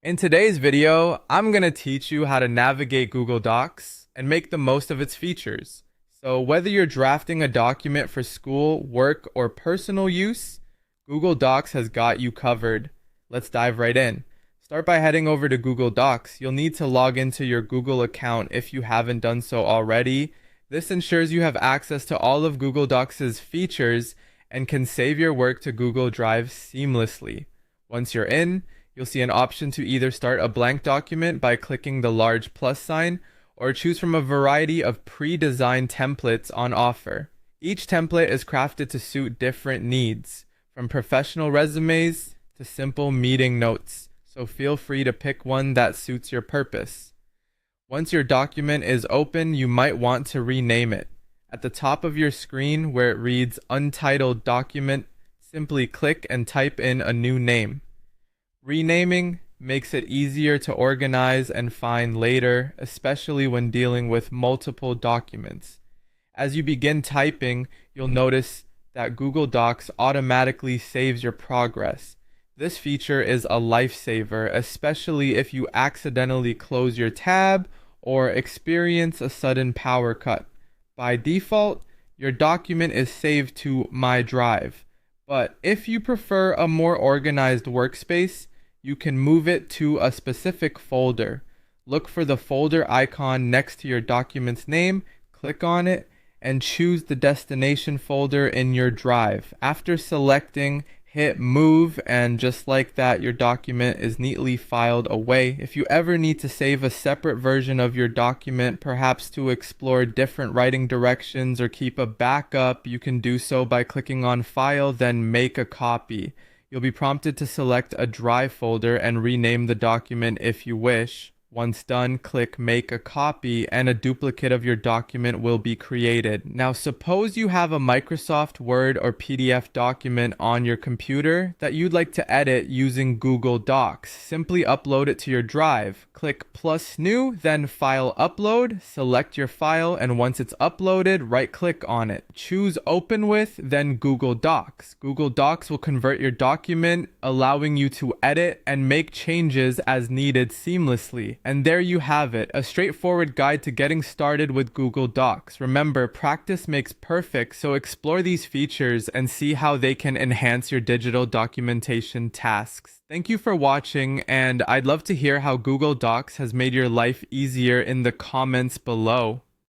In today's video, I'm going to teach you how to navigate Google Docs and make the most of its features. So whether you're drafting a document for school, work, or personal use, Google Docs has got you covered. Let's dive right in. Start by heading over to Google Docs. You'll need to log into your Google account if you haven't done so already. This ensures you have access to all of Google Docs' features and can save your work to Google Drive seamlessly. Once you're in, you'll see an option to either start a blank document by clicking the large plus sign or choose from a variety of pre-designed templates on offer. Each template is crafted to suit different needs, from professional resumes to simple meeting notes, so feel free to pick one that suits your purpose. Once your document is open, you might want to rename it. At the top of your screen where it reads Untitled Document, simply click and type in a new name. Renaming makes it easier to organize and find later, especially when dealing with multiple documents. As you begin typing, you'll notice that Google Docs automatically saves your progress. This feature is a lifesaver, especially if you accidentally close your tab or experience a sudden power cut. By default, your document is saved to My Drive, but if you prefer a more organized workspace, you can move it to a specific folder. Look for the folder icon next to your document's name, click on it, and choose the destination folder in your drive. After selecting, hit move, and just like that, your document is neatly filed away. If you ever need to save a separate version of your document, perhaps to explore different writing directions or keep a backup, you can do so by clicking on File, then Make a Copy. You'll be prompted to select a Drive folder and rename the document if you wish. Once done, click Make a Copy and a duplicate of your document will be created. Now, suppose you have a Microsoft Word or PDF document on your computer that you'd like to edit using Google Docs. Simply upload it to your drive. Click plus new, then File Upload, select your file, and once it's uploaded, right-click on it. Choose Open With, then Google Docs. Google Docs will convert your document, allowing you to edit and make changes as needed seamlessly. And there you have it, a straightforward guide to getting started with Google Docs. Remember, practice makes perfect, so explore these features and see how they can enhance your digital documentation tasks. Thank you for watching, and I'd love to hear how Google Docs has made your life easier in the comments below.